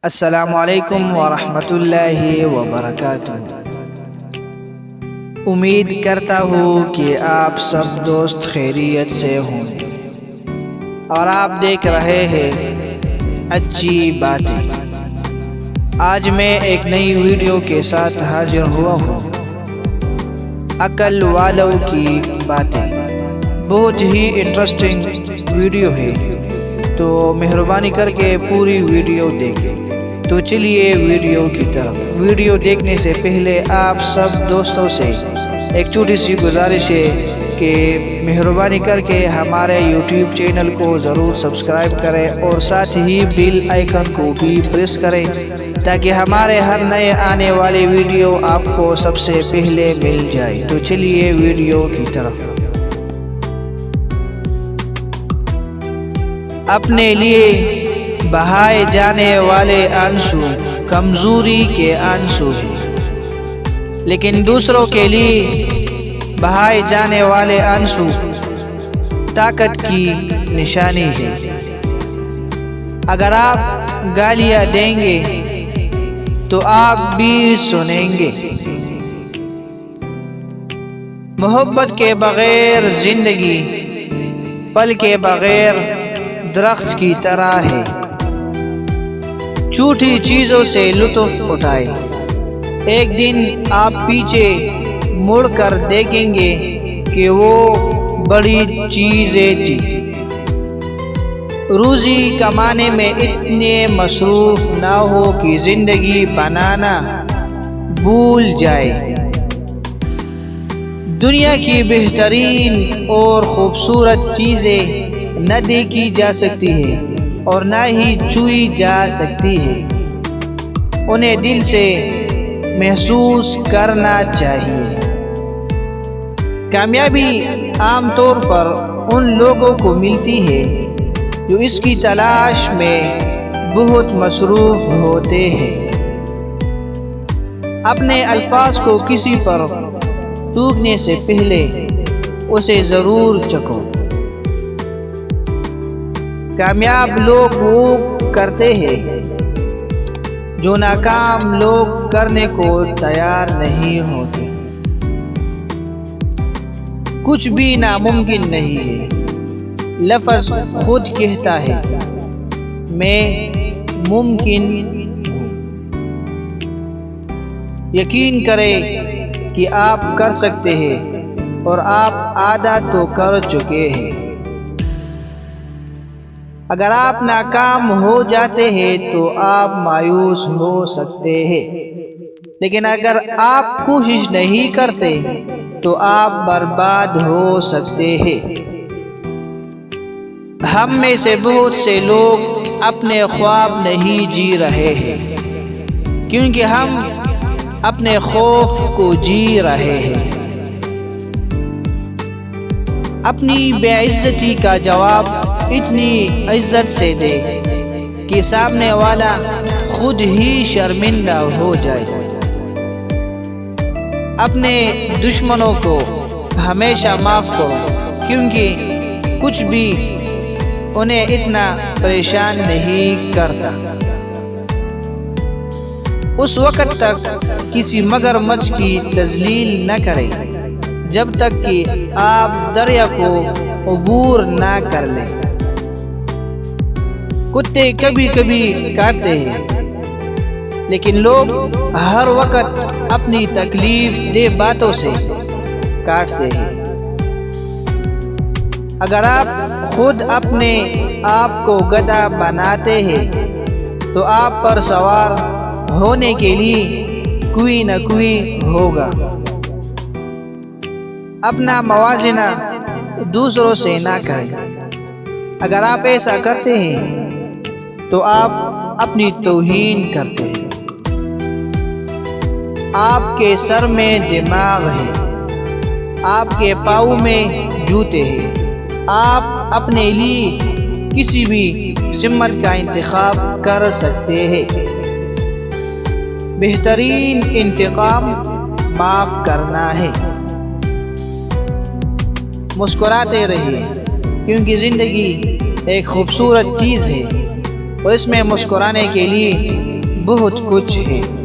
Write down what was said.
السلام علیکم ورحمۃ اللہ وبرکاتہ۔ امید کرتا ہوں کہ آپ سب دوست خیریت سے ہوں اور آپ دیکھ رہے ہیں اچھی باتیں۔ آج میں ایک نئی ویڈیو کے ساتھ حاضر ہوا ہوں۔ عقل والوں کی باتیں بہت ہی انٹرسٹنگ ویڈیو ہے، تو مہربانی کر کے پوری ویڈیو دیکھیں۔ تو چلیے ویڈیو کی طرف۔ ویڈیو دیکھنے سے پہلے آپ سب دوستوں سے ایک چھوٹی سی گزارش ہے کہ مہربانی کر کے ہمارے یوٹیوب چینل کو ضرور سبسکرائب کریں اور ساتھ ہی بیل آئیکن کو بھی پریس کریں تاکہ ہمارے ہر نئے آنے والی ویڈیو آپ کو سب سے پہلے مل جائے۔ تو چلیے ویڈیو کی طرف۔ اپنے لیے بہائے جانے والے آنسو کمزوری کے آنسو ہیں، لیکن دوسروں کے لیے بہائے جانے والے آنسو طاقت کی نشانی ہے۔ اگر آپ گالیاں دیں گے تو آپ بھی سنیں گے۔ محبت کے بغیر زندگی پل کے بغیر درخت کی طرح ہے۔ چھوٹی چیزوں سے لطف اٹھائے، ایک دن آپ پیچھے مڑ کر دیکھیں گے کہ وہ بڑی چیزیں تھی۔ روزی کمانے میں اتنے مصروف نہ ہو کہ زندگی بنانا بھول جائے۔ دنیا کی بہترین اور خوبصورت چیزیں نہ دیکھی جا سکتی ہے اور نہ ہی چھوئی جا سکتی ہے، انہیں دل سے محسوس کرنا چاہیے۔ کامیابی عام طور پر ان لوگوں کو ملتی ہے جو اس کی تلاش میں بہت مصروف ہوتے ہیں۔ اپنے الفاظ کو کسی پر تھوکنے سے پہلے اسے ضرور چکھو۔ کامیاب لوگ وہ کرتے ہیں جو ناکام لوگ کرنے کو تیار نہیں ہوتے۔ کچھ بھی ناممکن نہیں ہے، لفظ خود کہتا ہے میں ممکن ہوں۔ یقین کریں کہ آپ کر سکتے ہیں اور آپ آدھا تو کر چکے ہیں۔ اگر آپ ناکام ہو جاتے ہیں تو آپ مایوس ہو سکتے ہیں، لیکن اگر آپ کوشش نہیں کرتے تو آپ برباد ہو سکتے ہیں۔ ہم میں سے بہت سے لوگ اپنے خواب نہیں جی رہے ہیں کیونکہ ہم اپنے خوف کو جی رہے ہیں۔ اپنی بے عزتی کا جواب اتنی عزت سے دے کہ سامنے والا خود ہی شرمندہ ہو جائے۔ اپنے دشمنوں کو ہمیشہ معاف کرو کیونکہ کچھ بھی انہیں اتنا پریشان نہیں کرتا۔ اس وقت تک کسی مگرمچھ کی تذلیل نہ کریں جب تک کہ آپ دریا کو عبور نہ کر لیں۔ کتے کبھی کبھی کاٹتے ہیں، لیکن لوگ ہر وقت اپنی تکلیف دہ باتوں سے کاٹتے ہیں۔ اگر آپ خود اپنے آپ کو گدھا بناتے ہیں تو آپ پر سوار ہونے کے لیے کوئی نہ کوئی ہوگا۔ اپنا موازنہ دوسروں سے نہ کریں۔ اگر آپ ایسا کرتے ہیں تو آپ اپنی توہین کرتے ہیں۔ آپ کے سر میں دماغ ہے، آپ کے پاؤں میں جوتے ہیں۔ آپ اپنے لیے کسی بھی سمت کا انتخاب کر سکتے ہیں۔ بہترین انتقام معاف کرنا ہے۔ مسکراتے رہیے کیونکہ زندگی ایک خوبصورت چیز ہے اور اس میں مسکرانے کے لیے بہت کچھ ہے۔